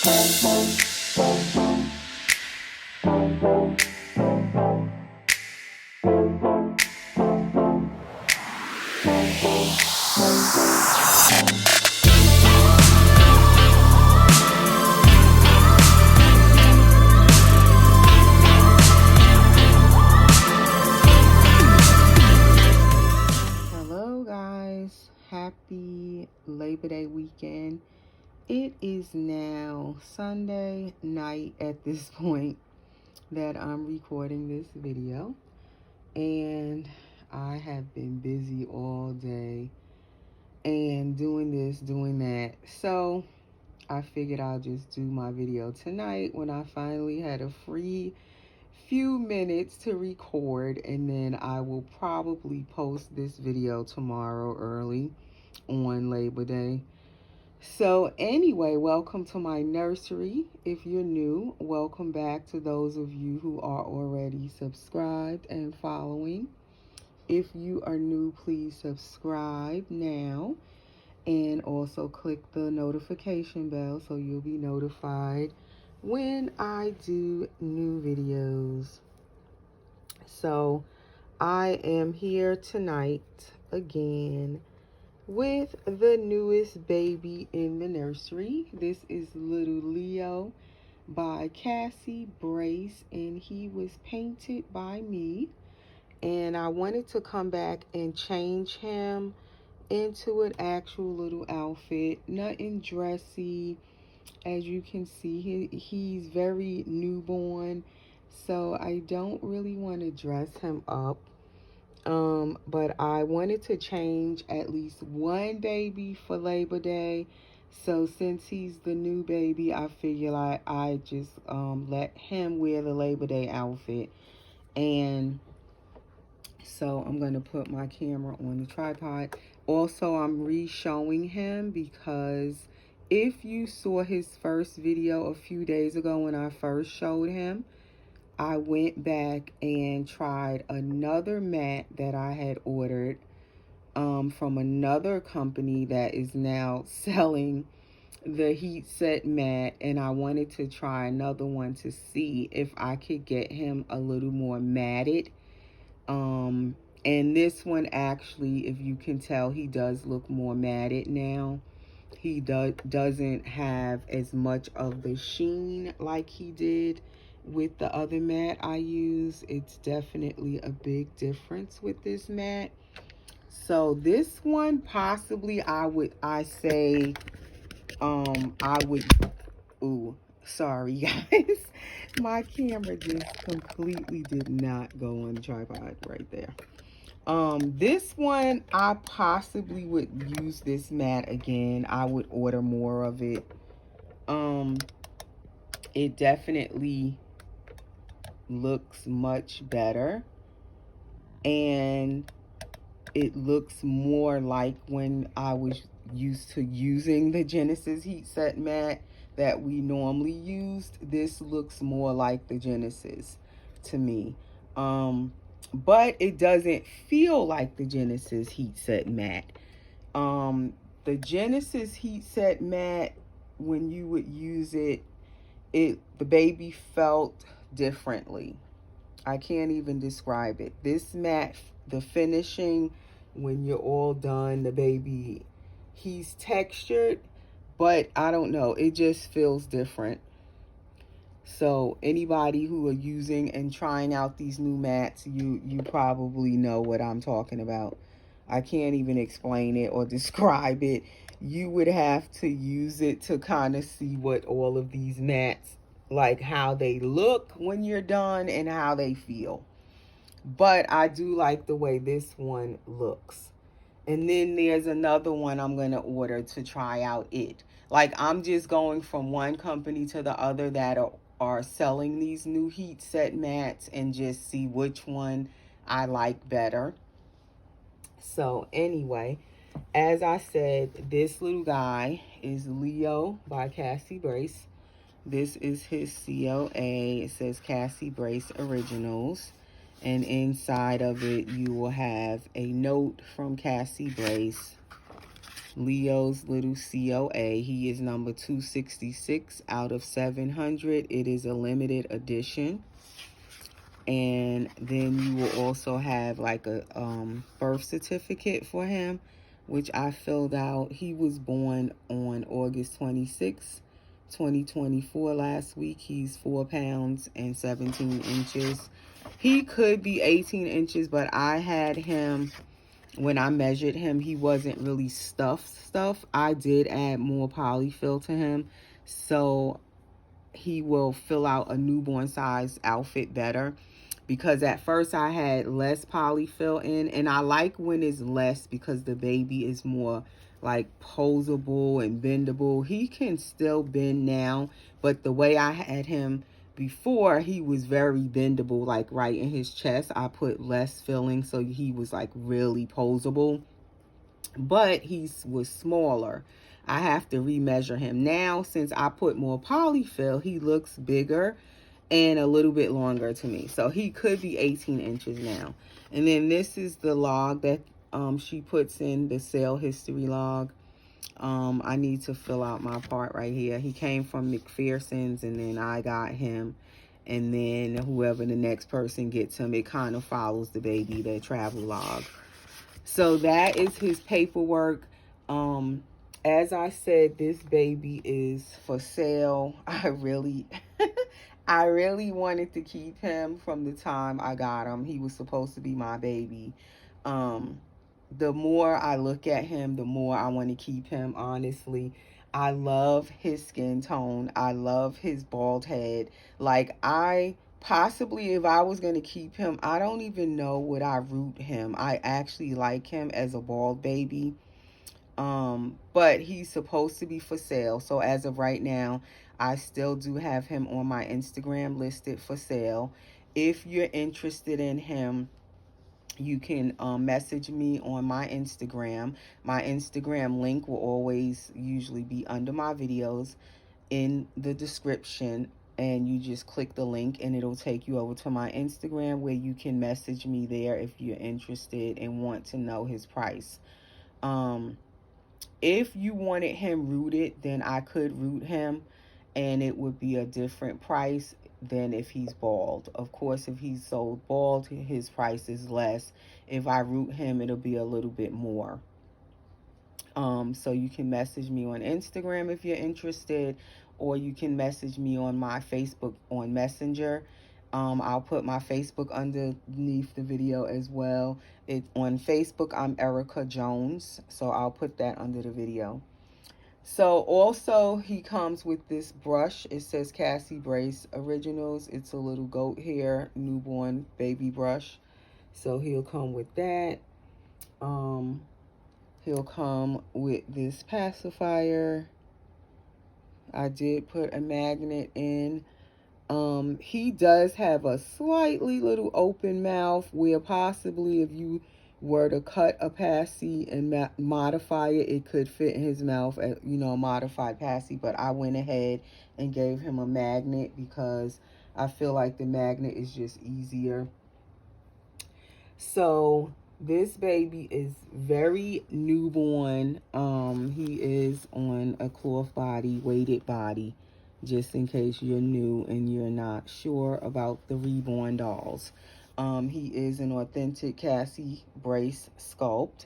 Hello guys, happy Labor Day weekend. It is now Sunday night at this point that I'm recording this video, and I have been busy all day and doing this, doing that. So I figured I'll just do my video tonight when I finally had a free few minutes to record, and then I will probably post this video tomorrow early on Labor Day. So anyway, welcome to my nursery. If you're new, welcome back to those of you who are already subscribed and following. If you are new, please subscribe now and also click the notification bell so you'll be notified when I do new videos. So I am here tonight again with the newest baby in the nursery. This is little Leo by Cassie Brace, and he was painted by me. And I wanted to come back and change him into an actual little outfit, nothing dressy. As you can see, he's very newborn, so I don't really want to dress him up. But I wanted to change at least one baby for Labor Day. So since he's the new baby, I figure I just let him wear the Labor Day outfit. And so I'm going to put my camera on the tripod. Also, I'm re-showing him because if you saw his first video a few days ago when I first showed him, I went back and tried another mat that I had ordered from another company that is now selling the heat set mat, and I wanted to try another one to see if I could get him a little more matted. And this one actually, if you can tell, he does look more matted now. He doesn't have as much of the sheen like he did with the other mat I use. It's definitely a big difference with this mat. So this one possibly I would ooh, sorry guys. My camera just completely did not go on the tripod right there. This one, I possibly would use this mat again. I would order more of it. It definitely looks much better, and it looks more like when I was used to using the Genesis heat set mat that we normally used. This looks more like the Genesis to me. But it doesn't feel like the Genesis heat set mat. The Genesis heat set mat, when you would use it, the baby felt differently. I can't even describe it. This mat, the finishing, when you're all done, the baby, he's textured, but I don't know, it just feels different. So anybody who are using and trying out these new mats, you probably know what I'm talking about. I can't even explain it or describe it. You would have to use it to kind of see what all of these mats, like how they look when you're done and how they feel. But I do like the way this one looks. And then there's another one I'm going to order to try out it. Like, I'm just going from one company to the other that are selling these new heat set mats and just see which one I like better. So anyway, as I said, this little guy is Leo by Cassie Brace. This is his COA. It says Cassie Brace Originals. And inside of it, you will have a note from Cassie Brace Leo's little COA. He is number 266 out of 700. It is a limited edition. And then you will also have like a birth certificate for him, which I filled out. He was born on August 26th, 2024 last week. He's 4 pounds and 17 inches. He could be 18 inches, but I had him, when I measured him, he wasn't really stuff. I did add more polyfill to him, so he will fill out a newborn size outfit better, because at first I had less polyfill in, and I like when it's less because the baby is more like posable and bendable. He can still bend now, but the way I had him before, he was very bendable, like right in his chest. I put less filling, so he was like really posable, but he was smaller. I have to remeasure him now. Since I put more polyfill, he looks bigger and a little bit longer to me. So he could be 18 inches now. And then this is the log that she puts in, the sale history log. I need to fill out my part right here. He came from McPherson's, and then I got him. And then whoever the next person gets him, it kind of follows the baby, the travel log. So that is his paperwork. As I said, this baby is for sale. I really wanted to keep him from the time I got him. He was supposed to be my baby. The more I look at him, the more I want to keep him, honestly. I love his skin tone. I love his bald head. Like, possibly, if I was going to keep him, I don't even know would I root him. I actually like him as a bald baby. But he's supposed to be for sale. So as of right now, I still do have him on my Instagram listed for sale. If you're interested in him, you can message me on my Instagram. My Instagram link will always usually be under my videos in the description, and you just click the link and it'll take you over to my Instagram, where you can message me there if you're interested and want to know his price. If you wanted him rooted, then I could root him, and it would be a different price than if he's bald. Of course, if he's sold bald, his price is less. If I root him, it'll be a little bit more. So you can message me on Instagram if you're interested, or you can message me on my Facebook on Messenger. I'll put my Facebook underneath the video as well. On Facebook, I'm Erica Jones, so I'll put that under the video. So also, he comes with this brush. It says Cassie Brace Originals. It's a little goat hair newborn baby brush. So he'll come with that. He'll come with this pacifier. I did put a magnet in. He does have a slightly little open mouth, where possibly if you were to cut a passy and modify it, it could fit in his mouth, a modified passy. But I went ahead and gave him a magnet because I feel like the magnet is just easier. So this baby is very newborn. He is on a cloth body, weighted body, just in case you're new and you're not sure about the reborn dolls. He is an authentic Cassie Brace sculpt.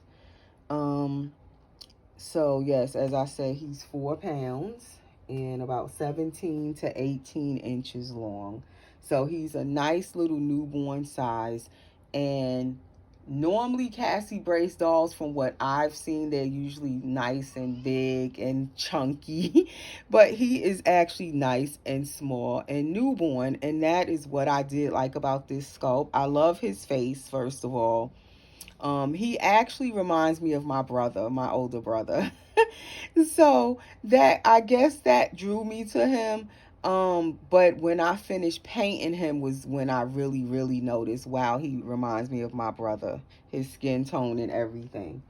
So yes, as I said, he's 4 pounds and about 17 to 18 inches long. So he's a nice little newborn size. And normally Cassie Brace dolls, from what I've seen, they're usually nice and big and chunky. But he is actually nice and small and newborn. And that is what I did like about this sculpt. I love his face, first of all. He actually reminds me of my brother, my older brother. So I guess that drew me to him. But when I finished painting him was when I really noticed, wow, he reminds me of my brother, his skin tone and everything.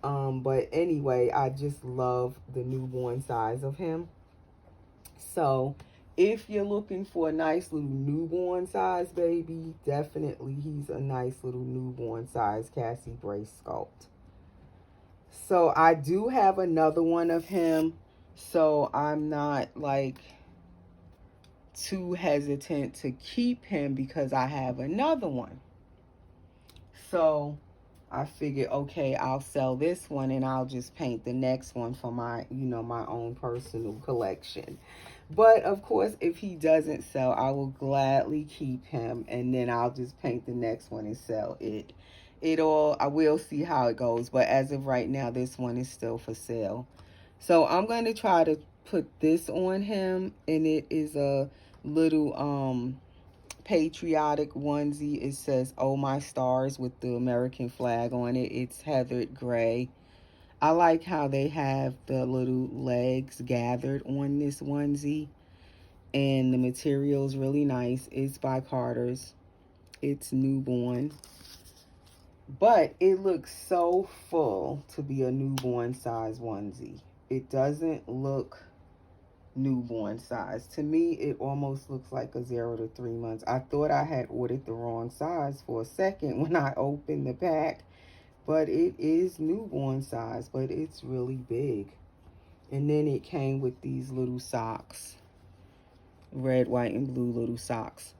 But anyway, I just love the newborn size of him. So if you're looking for a nice little newborn size baby, definitely he's a nice little newborn size Cassie Brace sculpt. So I do have another one of him. So I'm not like too hesitant to keep him because I have another one. So I figured, okay, I'll sell this one and I'll just paint the next one for my, my own personal collection. But of course, if he doesn't sell, I will gladly keep him and then I'll just paint the next one and sell it. I will see how it goes. But as of right now, this one is still for sale. So I'm going to try to put this on him, and it is a little patriotic onesie. It says "Oh My Stars" with the American flag on it. It's heathered gray. I like how they have the little legs gathered on this onesie, and the material is really nice. It's by Carter's. It's newborn, but it looks so full to be a newborn size onesie. It doesn't look newborn size. To me, it almost looks like a 0 to 3 months. I thought I had ordered the wrong size for a second when I opened the pack, but it is newborn size, but it's really big. And then it came with these little socks, red, white, and blue little socks.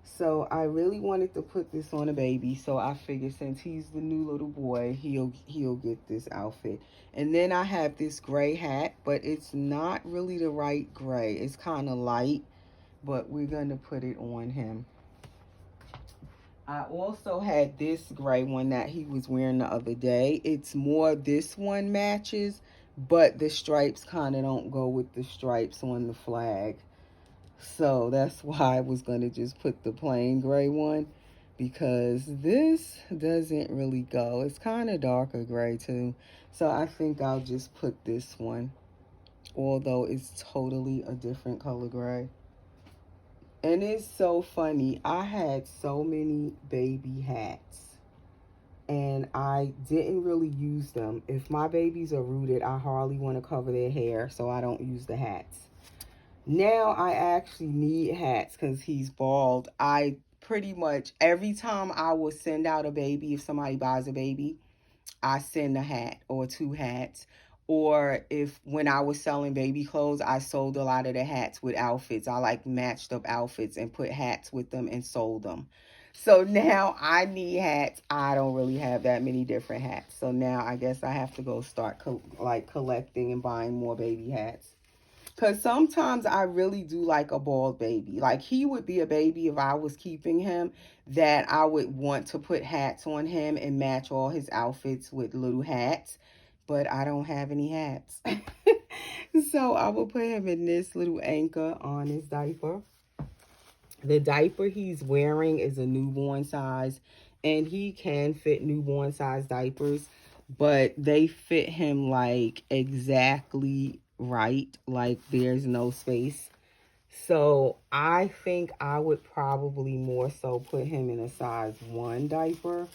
So I really wanted to put this on a baby, so I figured since he's the new little boy, he'll get this outfit. And then I have this gray hat, but it's not really the right gray. It's kind of light, but we're going to put it on him. I also had this gray one that he was wearing the other day. It's more this one matches, but the stripes kind of don't go with the stripes on the flag. So that's why I was going to just put the plain gray one, because this doesn't really go. It's kind of darker gray too. So I think I'll just put this one, although it's totally a different color gray. And it's so funny. I had so many baby hats and I didn't really use them. If my babies are rooted, I hardly want to cover their hair, so I don't use the hats. Now I actually need hats because he's bald. I pretty much, every time I will send out a baby, if somebody buys a baby, I send a hat or two hats. Or if when I was selling baby clothes, I sold a lot of the hats with outfits. I like matched up outfits and put hats with them and sold them. So now I need hats. I don't really have that many different hats. So now I guess I have to go start collecting and buying more baby hats. Because sometimes I really do like a bald baby. Like, he would be a baby if I was keeping him that I would want to put hats on him and match all his outfits with little hats. But I don't have any hats. So I will put him in this little anchor on his diaper. The diaper he's wearing is a newborn size, and he can fit newborn size diapers, but they fit him like exactly right, like there's no space. So I think I would probably more so put him in a size 1 diaper.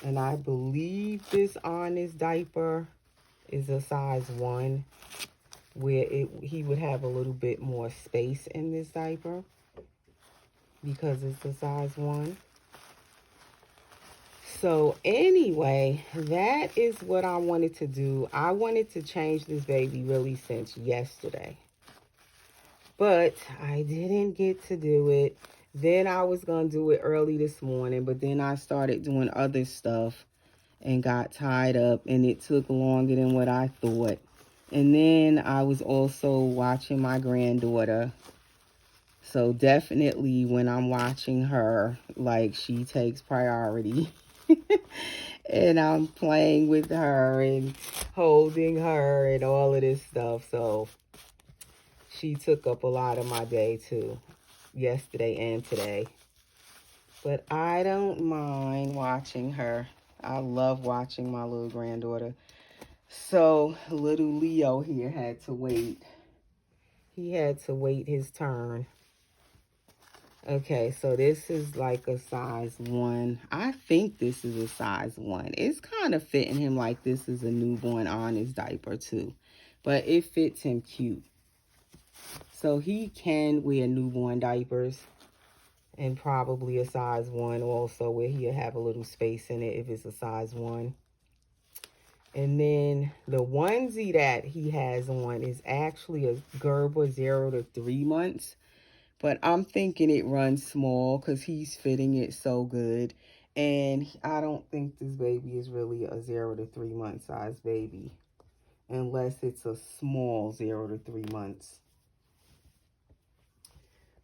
And I believe this Honest diaper is a size 1, where he would have a little bit more space in this diaper because it's a size 1. So anyway, that is what I wanted to do. I wanted to change this baby really since yesterday, but I didn't get to do it. Then I was going to do it early this morning, but then I started doing other stuff and got tied up, and it took longer than what I thought. And then I was also watching my granddaughter. So definitely when I'm watching her, like, she takes priority. And I'm playing with her and holding her and all of this stuff. So she took up a lot of my day too, yesterday and today. But I don't mind watching her. I love watching my little granddaughter. So little Leo here had to wait. He had to wait his turn. Okay, so this is like a size 1. I think this is a size 1. It's kind of fitting him like this is a newborn Honest diaper too. But it fits him cute. So he can wear newborn diapers. And probably a size 1 also, where he'll have a little space in it if it's a size 1. And then the onesie that he has on is actually a Gerber 0 to 3 months. But I'm thinking it runs small because he's fitting it so good. And I don't think this baby is really a 0 to 3 month size baby. Unless it's a small 0 to 3 months.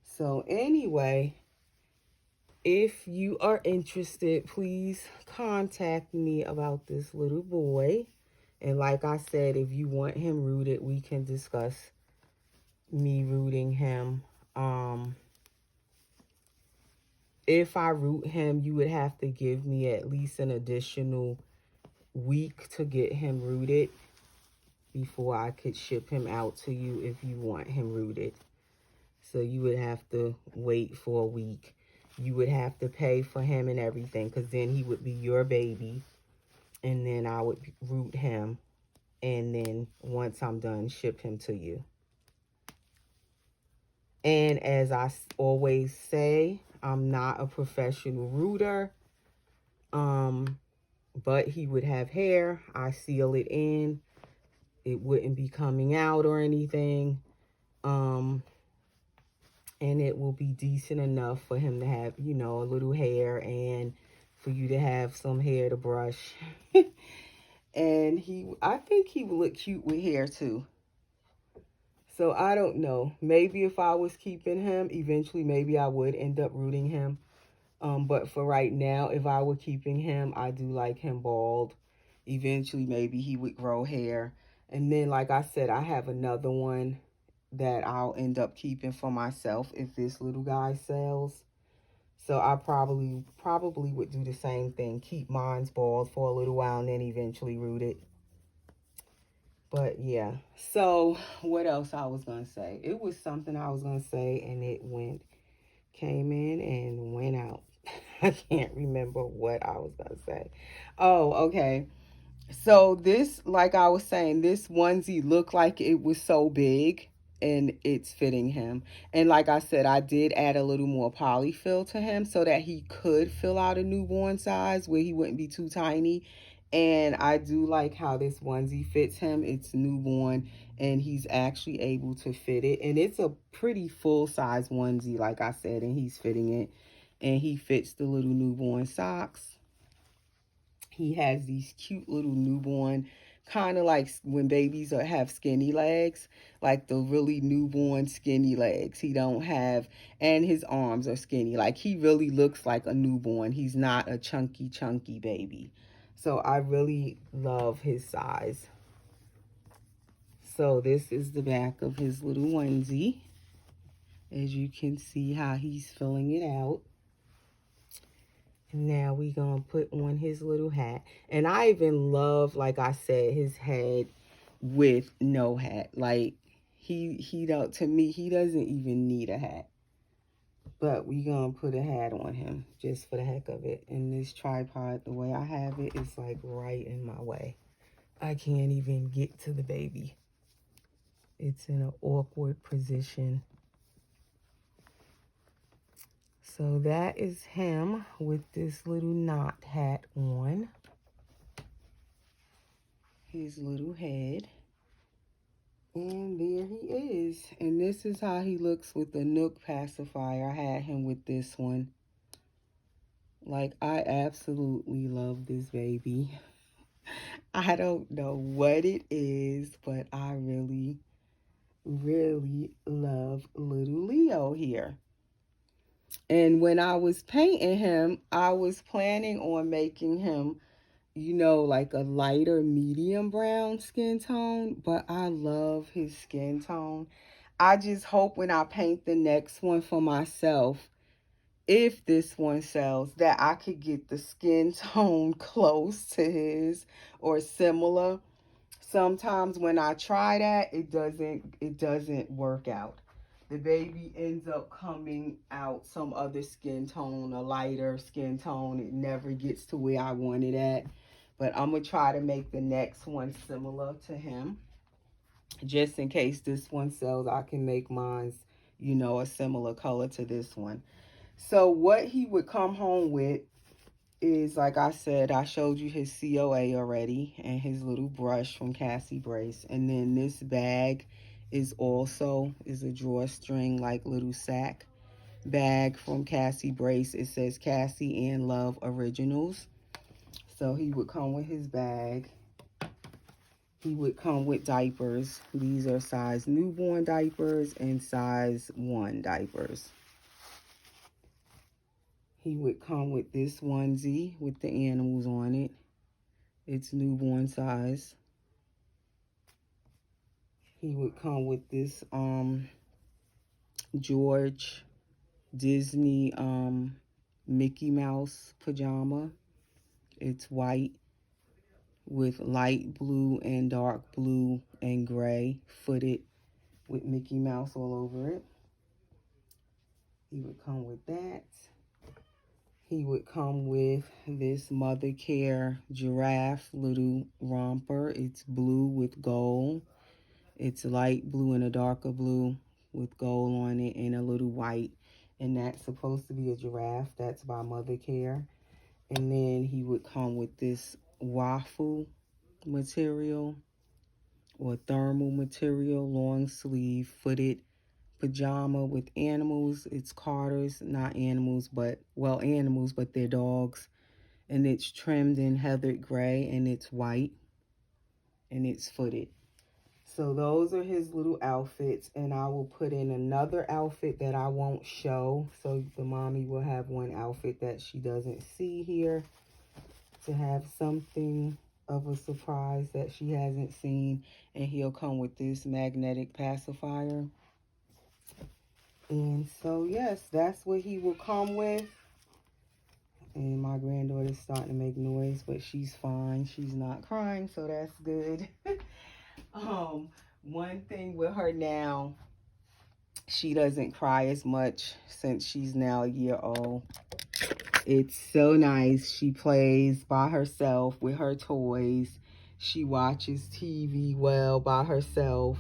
So anyway, if you are interested, please contact me about this little boy. And like I said, if you want him rooted, we can discuss me rooting him. If I root him, you would have to give me at least an additional week to get him rooted before I could ship him out to you if you want him rooted. So you would have to wait for a week. You would have to pay for him and everything, because then he would be your baby. And then I would root him. And then once I'm done, ship him to you. And as I always say, I'm not a professional rooter. But he would have hair. I seal it in. It wouldn't be coming out or anything. And it will be decent enough for him to have, you know, a little hair and for you to have some hair to brush. And I think he would look cute with hair too. So I don't know. Maybe if I was keeping him, eventually maybe I would end up rooting him. But for right now, if I were keeping him, I do like him bald. Eventually maybe he would grow hair. And then, like I said, I have another one that I'll end up keeping for myself if this little guy sells. So I probably would do the same thing. Keep mine's bald for a little while and then eventually root it. But yeah. So what else I was going to say? It was something I was going to say and it came in and went out. I can't remember what I was going to say. Oh, okay. So this, like I was saying, this onesie looked like it was so big and it's fitting him. And like I said, I did add a little more polyfill to him so that he could fill out a newborn size where he wouldn't be too tiny. And I do like how this onesie fits him. It's newborn and he's actually able to fit it. And it's a pretty full size onesie, like I said, and he's fitting it. And he fits the little newborn socks. He has these cute little newborn, kind of like when babies have skinny legs, like the really newborn skinny legs. He don't have, and his arms are skinny. Like he really looks like a newborn. He's not a chunky baby. So I really love his size. So this is the back of his little onesie. As you can see how he's filling it out. Now we gonna put on his little hat. And I even love, like I said, his head with no hat. Like he don't, to me, he doesn't even need a hat. But we gonna put a hat on him just for the heck of it. And this tripod, the way I have it, is like right in my way. I can't even get to the baby. It's in an awkward position. So that is him with this little knot hat on. His little head. And there he is. And this is how he looks with the Nook pacifier. I had him with this one. Like, I absolutely love this baby. I don't know what it is, but I really, really love little Leo here. And when I was painting him, I was planning on making him, you know, like a lighter medium brown skin tone, but I love his skin tone. I just hope when I paint the next one for myself, if this one sells, that I could get the skin tone close to his or similar. Sometimes when I try that, it doesn't work out. The baby ends up coming out some other skin tone, a lighter skin tone. It never gets to where I want it at. But I'm going to try to make the next one similar to him. Just in case this one sells, I can make mine, you know, a similar color to this one. So what he would come home with is, like I said, I showed you his COA already and his little brush from Cassie Brace. And then this bag is a drawstring, like little sack bag from Cassie Brace. It says Cassie and Love Originals. So he would come with his bag. He would come with diapers. These are size newborn diapers and size 1 diapers. He would come with this onesie with the animals on it. It's newborn size. He would come with this George Disney Mickey Mouse pajama. It's white with light blue and dark blue and gray footed with Mickey Mouse all over it. He would come with that. He would come with this Mother Care giraffe little romper. It's blue with gold. It's light blue and a darker blue with gold on it and a little white. And that's supposed to be a giraffe. That's by Mother Care. And then he would come with this waffle material or thermal material, long sleeve, footed pajama with animals. It's Carter's, not animals, but, well, animals, but they're dogs. And it's trimmed in heathered gray and it's white and it's footed. So those are his little outfits, and I will put in another outfit that I won't show. So the mommy will have one outfit that she doesn't see here to have something of a surprise that she hasn't seen. And he'll come with this magnetic pacifier. And so, yes, that's what he will come with. And my granddaughter's starting to make noise, but she's fine. She's not crying, so that's good. One thing with her now, she doesn't cry as much since she's now a year old. It's so nice. She plays by herself with her toys. She watches TV well by herself.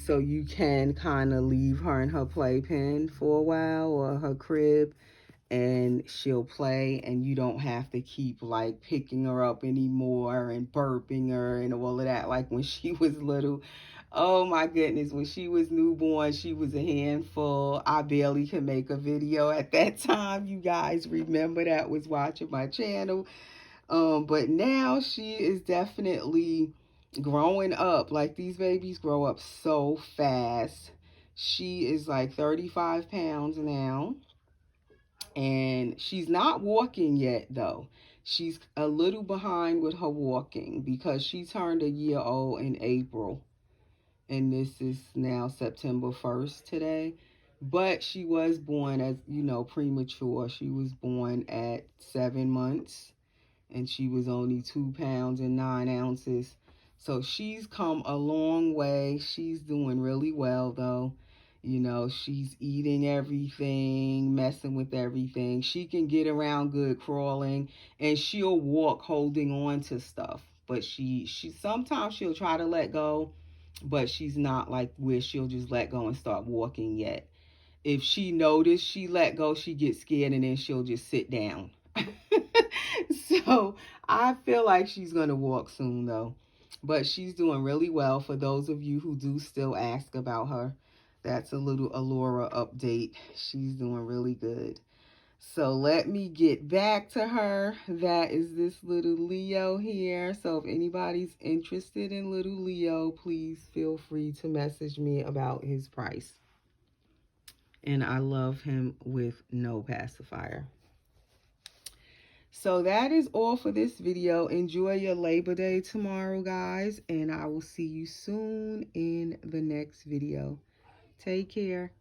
So you can kind of leave her in her playpen for a while or her crib, and she'll play, and you don't have to keep like picking her up anymore and burping her and all of that like when she was little. Oh my goodness, when she was newborn, she was a handful. I barely could make a video at that time. You guys remember that was watching my channel. But now she is definitely growing up. Like, these babies grow up so fast. She is like 35 pounds now. And she's not walking yet, though. She's a little behind with her walking because she turned a year old in April. And this is now September 1st today. But she was born as, you know, premature. She was born at 7 months. And she was only 2 pounds and 9 ounces. So she's come a long way. She's doing really well, though. You know, she's eating everything, messing with everything. She can get around good crawling, and she'll walk holding on to stuff. But she sometimes she'll try to let go, but she's not like where she'll just let go and start walking yet. If she notices she let go, she gets scared, and then she'll just sit down. So I feel like she's going to walk soon, though. But she's doing really well. For those of you who do still ask about her, that's a little Allura update. She's doing really good. So let me get back to her. That is this little Leo here. So if anybody's interested in little Leo, please feel free to message me about his price. And I love him with no pacifier. So that is all for this video. Enjoy your Labor Day tomorrow, guys. And I will see you soon in the next video. Take care.